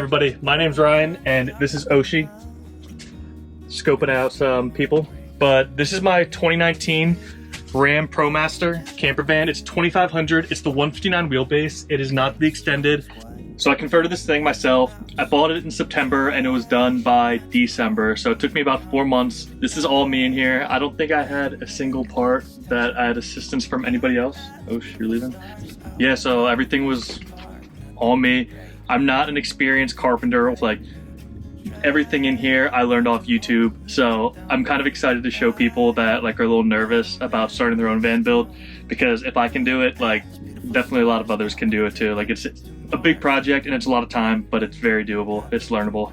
everybody, my name's Ryan and this is Oshi. Scoping out some people, but this is my 2019 Ram Promaster camper van. It's 2500, it's the 159 wheelbase. It is not the extended. So I converted this thing myself. I bought it in September and it was done by December. So it took me about 4 months. This is all me in here. I don't think I had a single part that I had assistance from anybody else. Oh, you're leaving? Yeah, so everything was all me. I'm not an experienced carpenter. Like everything in here I learned off YouTube. So I'm kind of excited to show people that like are a little nervous about starting their own van build, because if I can do it, like definitely a lot of others can do it too. Like it's a big project and it's a lot of time, but it's very doable. It's learnable.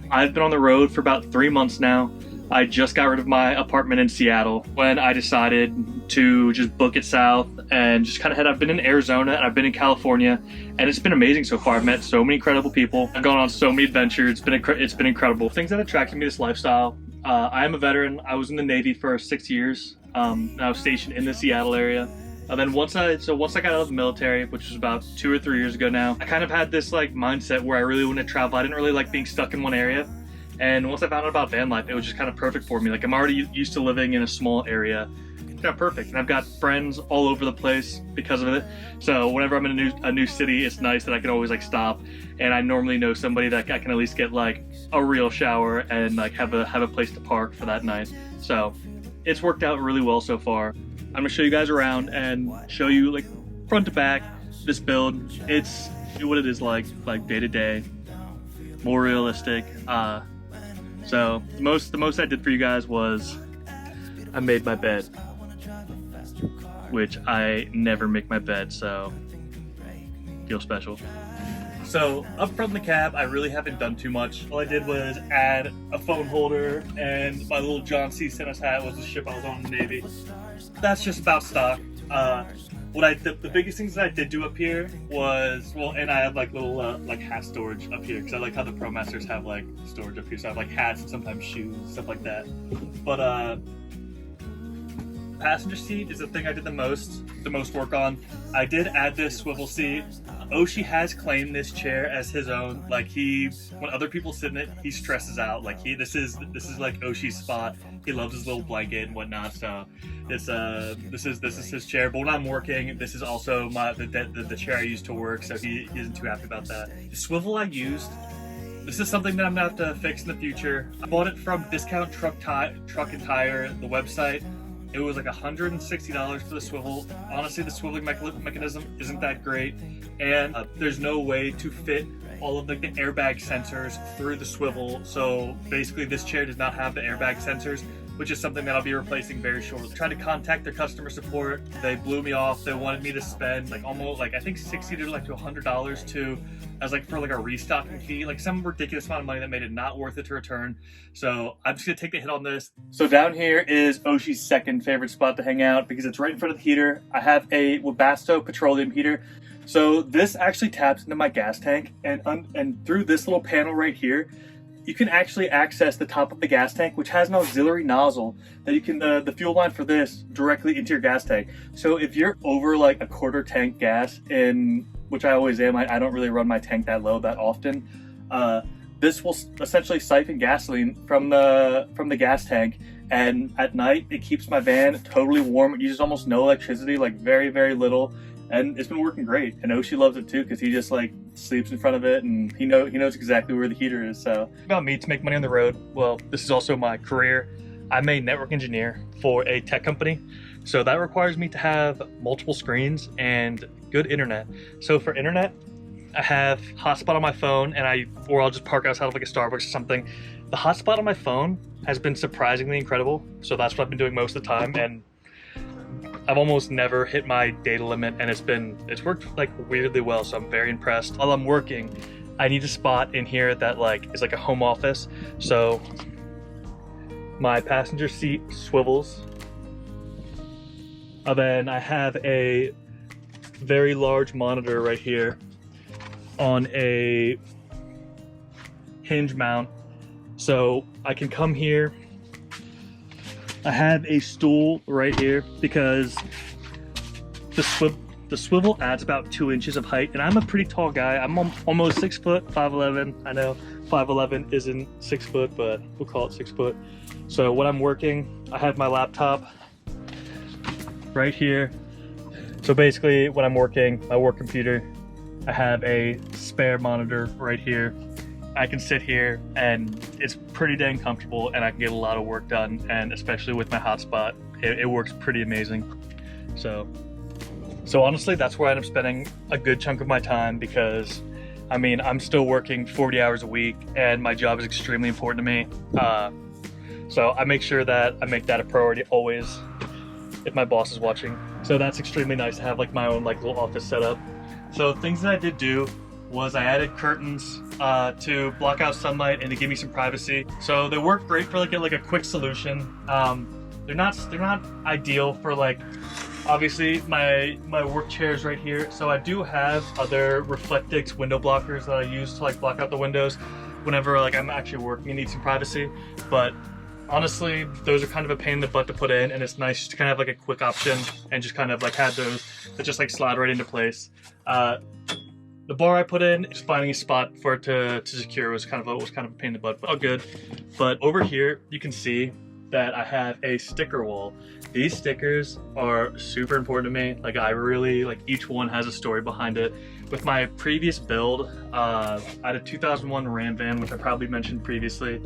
I've been on the road for about 3 months now. I just got rid of my apartment in Seattle when I decided to just book it south and just kind of head. I've been in Arizona and I've been in California, and it's been amazing so far. I've met so many incredible people. I've gone on so many adventures. It's been incredible. Things that attracted me to this lifestyle. I am a veteran. I was in the Navy for 6 years. I was stationed in the Seattle area. And then once I got out of the military, which was about 2 or 3 years ago now, I kind of had this like mindset where I really wanted to travel. I didn't really like being stuck in one area. And once I found out about van life, it was just kind of perfect for me. Like I'm already used to living in a small area. It's kind of perfect. And I've got friends all over the place because of it. So whenever I'm in a new city, it's nice that I can always like stop. And I normally know somebody that I can at least get like a real shower and like have a place to park for that night. So it's worked out really well so far. I'm gonna show you guys around and show you like front to back this build. It's what it is like day to day, more realistic. So the most I did for you guys was I made my bed, which I never make my bed, so feel special. So up front in the cab, I really haven't done too much. All I did was add a phone holder, and my little John C. Stennis hat was the ship I was on in the Navy. That's just about stock. The biggest things that I did do up here was, and I had like little like hat storage up here, because I like how the ProMasters have like storage up here. So I have like hats and sometimes shoes, stuff like that. But passenger seat is the thing I did the most work on. I did add this swivel seat. Oshi has claimed this chair as his own. Like when other people sit in it, he stresses out. Like this is like Oshi's spot. He loves his little blanket and whatnot. So this is his chair. But when I'm working, this is also the chair I use to work. So he isn't too happy about that. The swivel I used, this is something that I'm gonna have to fix in the future. I bought it from Discount Truck and Tire, the website. It was like $160 for the swivel. Honestly, the swiveling mechanism isn't that great, and there's no way to fit all of the airbag sensors through the swivel. So basically this chair does not have the airbag sensors, which is something that I'll be replacing very shortly. I tried to contact their customer support. They blew me off. They wanted me to spend like almost like I think $60 to $100 for like a restocking fee, like some ridiculous amount of money that made it not worth it to return. So I'm just gonna take the hit on this. So down here is Oshi's second favorite spot to hang out, because it's right in front of the heater. I have a Webasto petroleum heater. So this actually taps into my gas tank, and through this little panel right here, you can actually access the top of the gas tank, which has an auxiliary nozzle that you can, the fuel line for this directly into your gas tank. So if you're over like a quarter tank gas, which I always am, I don't really run my tank that low that often, this will essentially siphon gasoline from the gas tank, and at night it keeps my van totally warm. It uses almost no electricity, like very, very little. And it's been working great, and Oshi loves it too, because he just like sleeps in front of it, and he knows exactly where the heater is. So about me to make money on the road, well, this is also my career. I'm a network engineer for a tech company, so that requires me to have multiple screens and good internet. So for internet, I have hotspot on my phone, or I'll just park outside of like a Starbucks or something. The hotspot on my phone has been surprisingly incredible, so that's what I've been doing most of the time, and I've almost never hit my data limit, and it's worked like weirdly well, so I'm very impressed. While I'm working, I need a spot in here that like is like a home office. So my passenger seat swivels. And then I have a very large monitor right here on a hinge mount. So I can come here. I have a stool right here because the the swivel adds about 2 inches of height, and I'm a pretty tall guy. I'm almost 6 foot, 5'11". I know 5'11" isn't 6 foot, but we'll call it 6 foot. So when I'm working, I have my laptop right here. So basically when I'm working, my work computer, I have a spare monitor right here. I can sit here and it's pretty dang comfortable, and I can get a lot of work done, and especially with my hotspot, it works pretty amazing. So honestly, that's where I end up spending a good chunk of my time, because I mean, I'm still working 40 hours a week and my job is extremely important to me. So I make sure that I make that a priority always if my boss is watching. So that's extremely nice to have like my own like little office setup. So things that I did do was I added curtains to block out sunlight and to give me some privacy. So they work great for like a quick solution. They're not ideal for like, obviously my work chair is right here. So I do have other Reflectix window blockers that I use to like block out the windows whenever like I'm actually working and need some privacy. But honestly, those are kind of a pain in the butt to put in, and it's nice just to kind of have like a quick option and just kind of like have those that just like slide right into place. The bar I put in, just finding a spot for it to secure was kind of a pain in the butt, but all good. But over here, you can see that I have a sticker wall. These stickers are super important to me. Like I really, like each one has a story behind it. With my previous build, I had a 2001 Ram van, which I probably mentioned previously.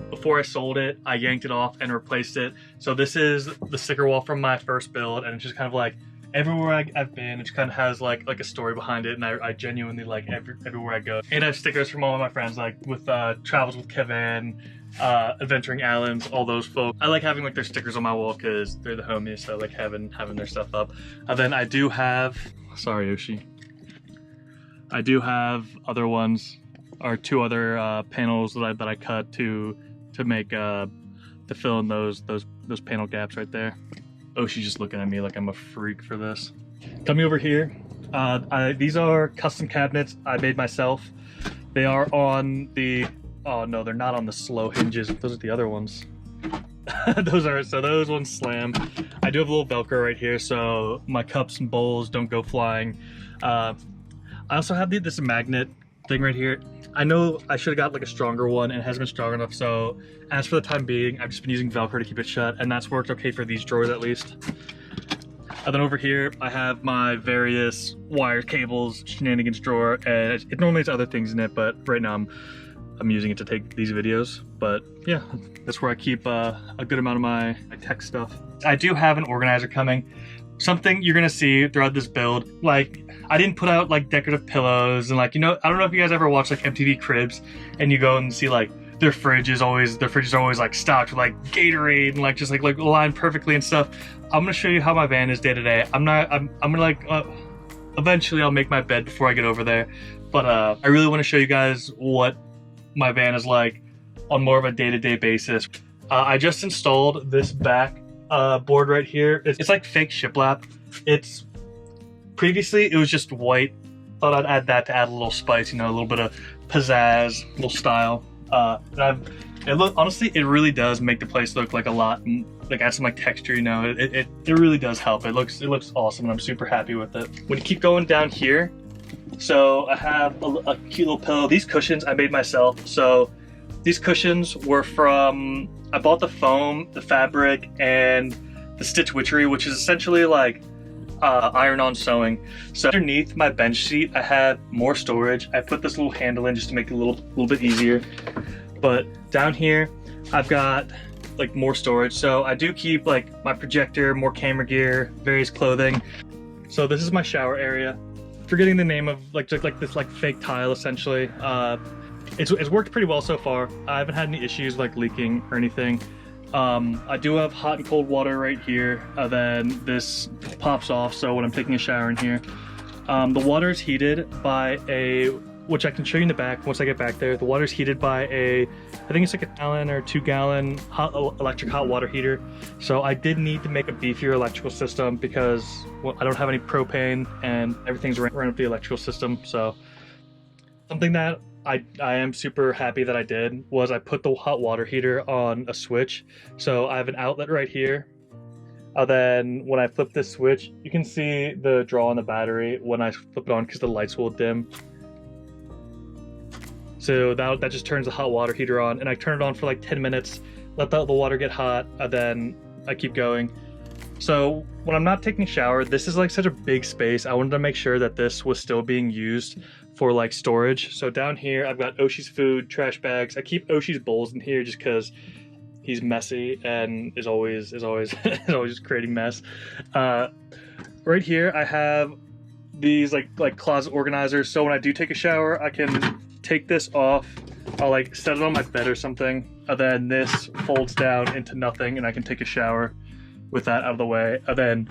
Before I sold it, I yanked it off and replaced it. So this is the sticker wall from my first build, and it's just kind of like, everywhere I've been, it kind of has like a story behind it, and I genuinely like everywhere I go. And I have stickers from all of my friends, like with Travels with Kevin, Adventuring Allens, all those folks. I like having like their stickers on my wall because they're the homies, so I like having their stuff up. And then I do have, sorry Yoshi, I do have other ones, or 2 other panels that I cut to make to fill in those panel gaps right there. Oh, she's just looking at me like I'm a freak for this. Coming over here, these are custom cabinets I made myself. They are on the, oh no, they're not on the slow hinges. Those are the other ones. Those ones slam. I do have a little Velcro right here so my cups and bowls don't go flying. I also have this magnet thing right here. I know I should have got like a stronger one, and it hasn't been strong enough, so as for the time being, I've just been using Velcro to keep it shut, and that's worked okay for these drawers at least. And then over here, I have my various wire cables shenanigans drawer, and it normally has other things in it, but right now I'm using it to take these videos. But yeah, that's where I keep a good amount of my tech stuff. I do have an organizer coming. Something you're gonna see throughout this build, like I didn't put out like decorative pillows, and like, you know, I don't know if you guys ever watch like MTV Cribs and you go and see like their fridges are always like stocked with like Gatorade and like just like aligned perfectly and stuff. I'm gonna show you how my van is day to day. I'm gonna like eventually I'll make my bed before I get over there, but I really want to show you guys what my van is like on more of a day-to-day basis. I just installed this back board right here. It's like fake shiplap. It's previously it was just white. Thought I'd add that to add a little spice, you know, a little bit of pizzazz, a little style. Honestly, it really does make the place look like a lot, like add some like texture, you know. It really does help. It looks awesome, and I'm super happy with it. When you keep going down here, so I have a cute little pillow. These cushions I made myself. So these cushions were from, I bought the foam, the fabric, and the stitch witchery, which is essentially like iron-on sewing. So underneath my bench seat, I had more storage. I put this little handle in just to make it a little bit easier. But down here, I've got like more storage. So I do keep like my projector, more camera gear, various clothing. So this is my shower area. Forgetting the name of like just like this like fake tile essentially. It's worked pretty well so far. I haven't had any issues like leaking or anything. I do have hot and cold water right here. Then this pops off, so when I'm taking a shower in here. The water is heated by which I can show you in the back once I get back there. The water is heated by I think it's like a gallon or 2 gallon electric hot water heater. So I did need to make a beefier electrical system because, well, I don't have any propane and everything's run up the electrical system. So something that I am super happy that I did was I put the hot water heater on a switch. So I have an outlet right here. Then when I flip this switch, you can see the draw on the battery when I flip it on because the lights will dim. So that just turns the hot water heater on, and I turn it on for like 10 minutes, let the water get hot, and then I keep going. So when I'm not taking a shower, this is like such a big space. I wanted to make sure that this was still being used for like storage. So down here, I've got Oshi's food, trash bags. I keep Oshi's bowls in here just because he's messy and is always just creating mess. Right here, I have these like closet organizers. So when I do take a shower, I can take this off. I'll like set it on my bed or something, and then this folds down into nothing, and I can take a shower with that out of the way. And then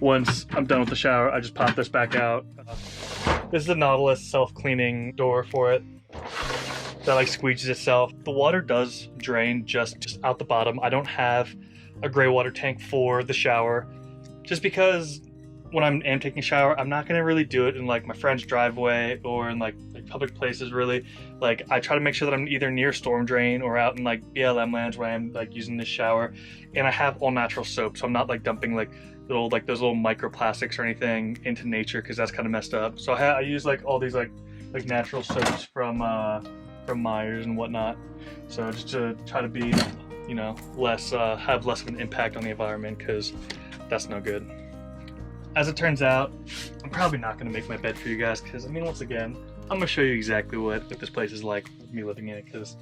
once I'm done with the shower, I just pop this back out. This is a Nautilus self-cleaning door for it that like squeegees itself. The water does drain just out the bottom. I don't have a gray water tank for the shower, just because when I am taking a shower, I'm not gonna really do it in like my friend's driveway or in like public places really. Like I try to make sure that I'm either near storm drain or out in like BLM lands where I'm like using this shower, and I have all natural soap, so I'm not like dumping like those little microplastics or anything into nature, because that's kind of messed up. So I use like all these like natural soaps from Myers and whatnot, so just to try to be, you know, have less of an impact on the environment, because that's no good. As it turns out, I'm probably not going to make my bed for you guys, because I mean, once again, I'm going to show you exactly what this place is like with me living in it, because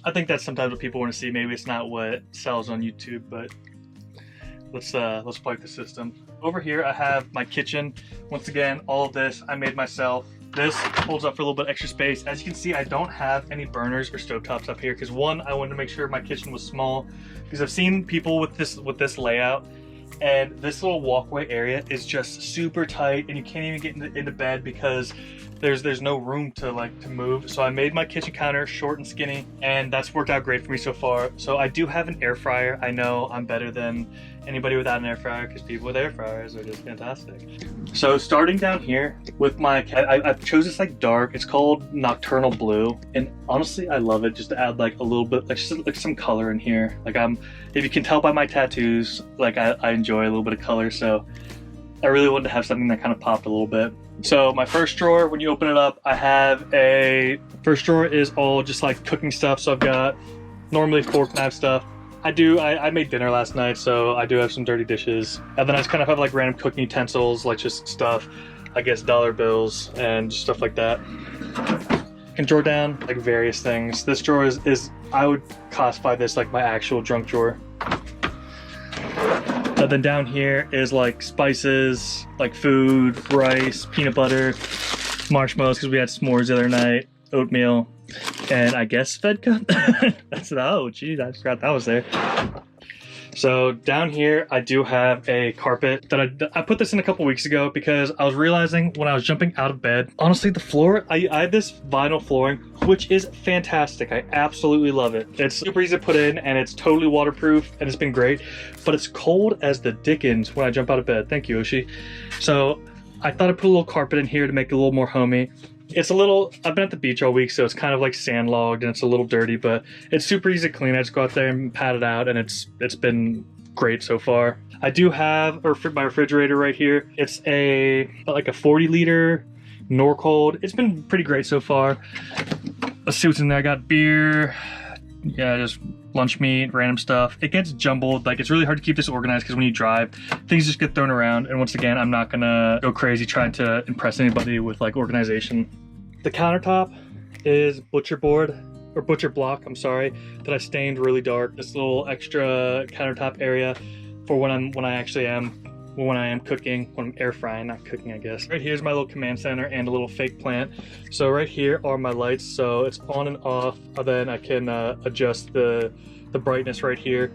I think that's sometimes what people want to see. Maybe it's not what sells on YouTube, but let's plug the system. Over here I have my kitchen. Once again, all of this I made myself. This holds up for a little bit extra space. As you can see, I don't have any burners or stovetops up here, because one, I wanted to make sure my kitchen was small, because I've seen people with this layout, and this little walkway area is just super tight, and you can't even get into bed because there's no room to move. So I made my kitchen counter short and skinny, and that's worked out great for me so far. So I do have an air fryer. I know I'm better than anybody without an air fryer, because people with air fryers are just fantastic. So starting down here with my I chose this like dark, it's called Nocturnal Blue, and honestly I love it just to add like a little bit like some color in here. Like if you can tell by my tattoos, like I enjoy a little bit of color, so I really wanted to have something that kind of popped a little bit. So my first drawer, when you open it up, I have first drawer is all just like cooking stuff. So I've got normally fork, knife stuff. I made dinner last night, so I do have some dirty dishes. And then I just kind of have like random cooking utensils, like just stuff, I guess dollar bills and stuff like that. Can drawer down like various things. This drawer is I would classify this like my actual junk drawer. And then down here is like spices, like food, rice, peanut butter, marshmallows because we had s'mores the other night, oatmeal, and I guess Fed Cup. Oh geez, I forgot that was there. So down here I do have a carpet that I put this in a couple weeks ago, because I was realizing when I was jumping out of bed, honestly the floor, I have this vinyl flooring which is fantastic. I absolutely love it. It's super easy to put in, and it's totally waterproof, and it's been great, but it's cold as the dickens when I jump out of bed. Thank you, Oshi. So I thought I'd put a little carpet in here to make it a little more homey. It's a little, I've been at the beach all week, so it's kind of like sandlogged and it's a little dirty, but it's super easy to clean. I just go out there and pat it out, and it's been great so far. I do have my refrigerator right here. It's like a 40-liter Norcold. It's been pretty great so far. Let's see what's in there. I got beer, yeah, just lunch meat, random stuff. It gets jumbled. Like, it's really hard to keep this organized because when you drive, things just get thrown around. And once again, I'm not gonna go crazy trying to impress anybody with like organization. The countertop is butcher block, I'm sorry, that I stained really dark. This little extra countertop area for when I am cooking, when I'm air frying, not cooking, I guess. Right here's my little command center and a little fake plant. So right here are my lights, so it's on and off, and then I can adjust the brightness right here.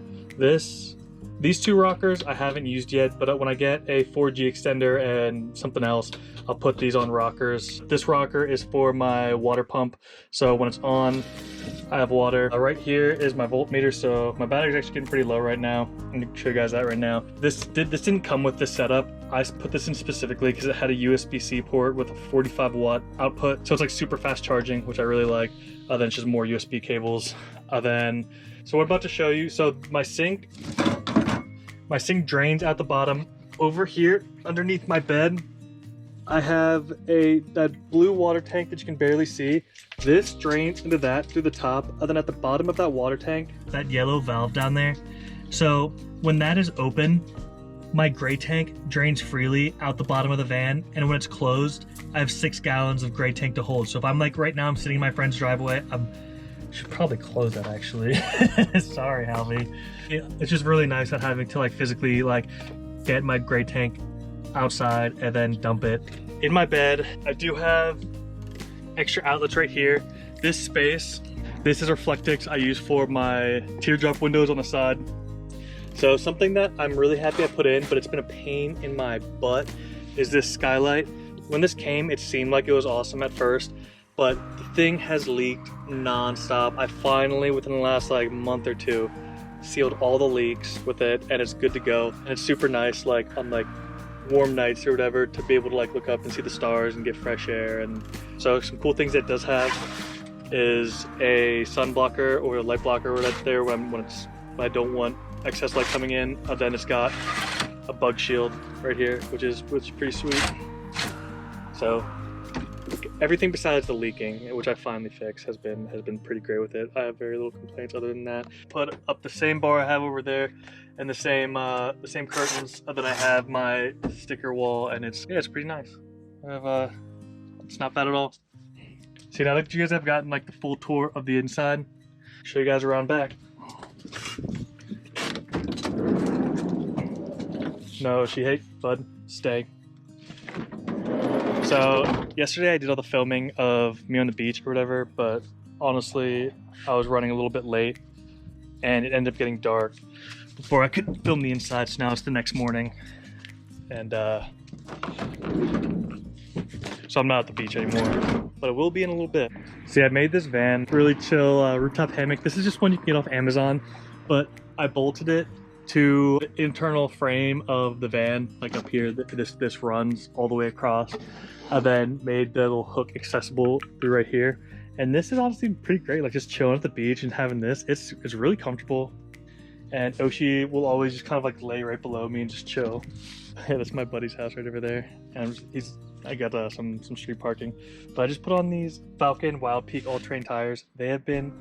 These two rockers I haven't used yet, but when I get a 4G extender and something else, I'll put these on rockers. This rocker is for my water pump, so when it's on, I have water. Right here is my voltmeter, so my battery's actually getting pretty low right now. I'm gonna show you guys that right now. This didn't come with this setup. I put this in specifically because it had a USB-C port with a 45 watt output, so it's like super fast charging, which I really like. Then it's just more USB cables. So what I'm about to show you, so my sink My sink drains out the bottom. Over here, underneath my bed, I have that blue water tank that you can barely see. This drains into that through the top, and then at the bottom of that water tank, that yellow valve down there. So when that is open, my gray tank drains freely out the bottom of the van, and when it's closed, I have 6 gallons of gray tank to hold. So if I'm like, right now I'm sitting in my friend's driveway, should probably close that actually. Sorry, Halvey. It's just really nice not having to like physically like get my gray tank outside and then dump it. In my bed, I do have extra outlets right here. This space, this is Reflectix I use for my teardrop windows on the side. So something that I'm really happy I put in, but it's been a pain in my butt, is this Skylight. When this came, it seemed like it was awesome at first, but the thing has leaked non-stop. I finally, within the last like month or two, sealed all the leaks with it, and it's good to go. And it's super nice, like on like warm nights or whatever, to be able to like look up and see the stars and get fresh air. And so some cool things it does have is a sun blocker or a light blocker right there when I don't want excess light coming in. And then it's got a bug shield right here, which is pretty sweet. So everything besides the leaking, which I finally fixed, has been pretty great with it. I have very little complaints other than that. Put up the same bar I have over there, and the same curtains that I have my sticker wall, and it's pretty nice. It's not bad at all. See, now that you guys have gotten like the full tour of the inside, show you guys around back. No, she hates bud. Stay. So yesterday I did all the filming of me on the beach or whatever, but honestly I was running a little bit late and it ended up getting dark before I could film the inside. So now it's the next morning, and so I'm not at the beach anymore, but I will be in a little bit. See, I made this van really chill rooftop hammock. This is just one you can get off Amazon, but I bolted it to the internal frame of the van, like up here. This runs all the way across. I then made the little hook accessible through right here, and this is honestly pretty great. Like just chilling at the beach and having this, it's really comfortable. And Oshi will always just kind of like lay right below me and just chill. Yeah, that's my buddy's house right over there, and I got some street parking. But I just put on these Falcon Wild Peak all-terrain tires. They have been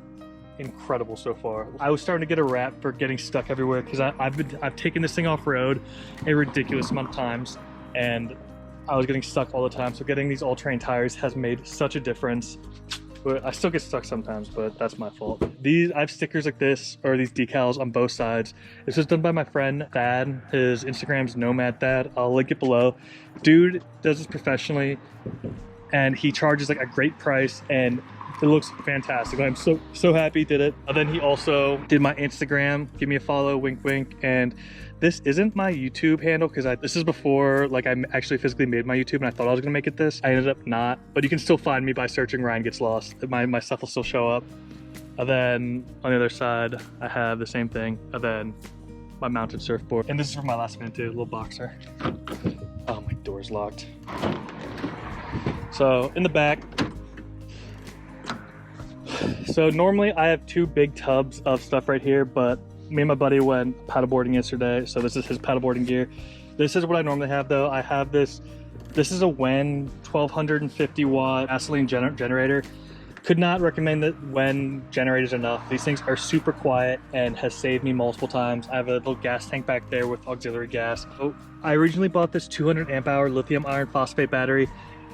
incredible so far. I was starting to get a rap for getting stuck everywhere because I've taken this thing off road a ridiculous amount of times, and I was getting stuck all the time. So getting these all-terrain tires has made such a difference. But I still get stuck sometimes, but that's my fault. I have stickers like this, or these decals on both sides. This was done by my friend Thad. His Instagram's Nomad Thad. I'll link it below. Dude does this professionally, and he charges like a great price, and it looks fantastic. I'm so happy he did it. And then he also did my Instagram. Give me a follow, wink wink. And this isn't my YouTube handle because this is before like I actually physically made my YouTube, and I thought I was gonna make it this. I ended up not, but you can still find me by searching Ryan Gets Lost. My stuff will still show up. And then on the other side, I have the same thing. And then my mounted surfboard. And this is from my last minute too, little boxer. Oh, my door's locked. So in the back, so normally I have 2 big tubs of stuff right here, but me and my buddy went paddleboarding yesterday, so this is his paddleboarding gear. This is what I normally have though. I have this is a Wen 1250 watt gasoline generator. Could not recommend that Wen generators enough. These things are super quiet and has saved me multiple times. I have a little gas tank back there with auxiliary gas. So I originally bought this 200 amp hour lithium iron phosphate battery.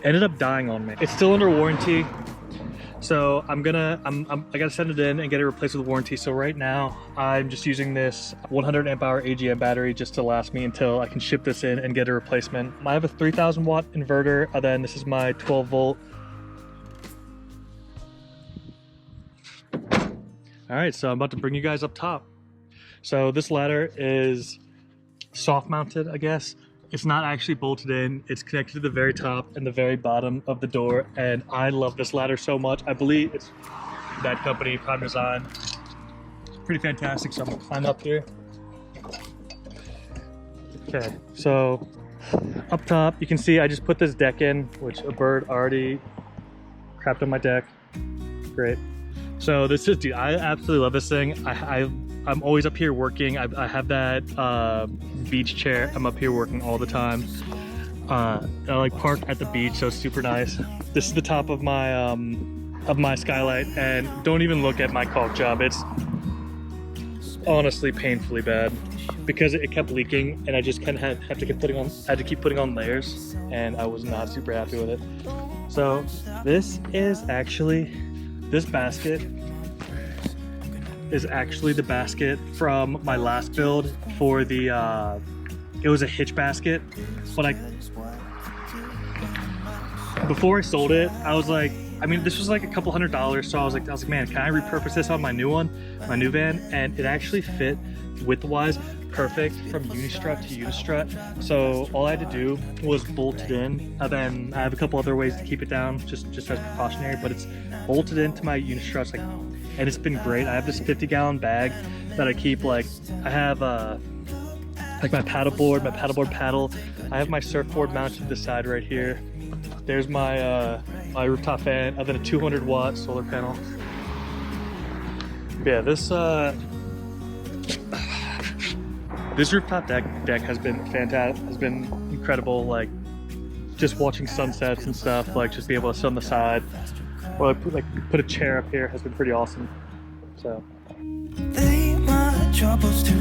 Ended up dying on me. It's still under warranty, so I gotta send it in and get it replaced with warranty. So right now I'm just using this 100 amp hour AGM battery just to last me until I can ship this in and get a replacement. I have a 3000 watt inverter, and then this is my 12 volt. All right, so I'm about to bring you guys up top. So this ladder is soft mounted, I guess. It's not actually bolted in. It's connected to the very top and the very bottom of the door. And I love this ladder so much. I believe it's that company, Prime Design. Pretty fantastic. So I'm gonna climb up here. Okay, so up top, you can see I just put this deck in, which a bird already crapped on my deck. Great. So this is, dude, I absolutely love this thing. I I'm always up here working. I have that beach chair. I'm up here working all the time. I like park at the beach, so it's super nice. This is the top of my Skylight, and don't even look at my caulk job. It's honestly painfully bad because it kept leaking, and I just kind of had to keep putting on layers, and I was not super happy with it. So this basket is actually the basket from my last build for the it was a hitch basket, but before I sold it, I was like, I mean, this was like a couple $100, so I was like, man, can I repurpose this on my new one, my new van? And it actually fit width-wise perfect from unistrut to unistrut. So all I had to do was bolt it in, and then I have a couple other ways to keep it down, just as precautionary, but it's bolted into my unistruts, like, and it's been great. I have this 50-gallon bag that I keep, like, I have like my paddleboard paddle. I have my surfboard mounted to the side right here. There's my my rooftop fan, and then a 200-watt solar panel. Yeah, this rooftop deck has been fantastic, has been incredible. Like, just watching sunsets and stuff, like just be able to sit on the side, or put a chair up here has been pretty awesome. So. They my troubles to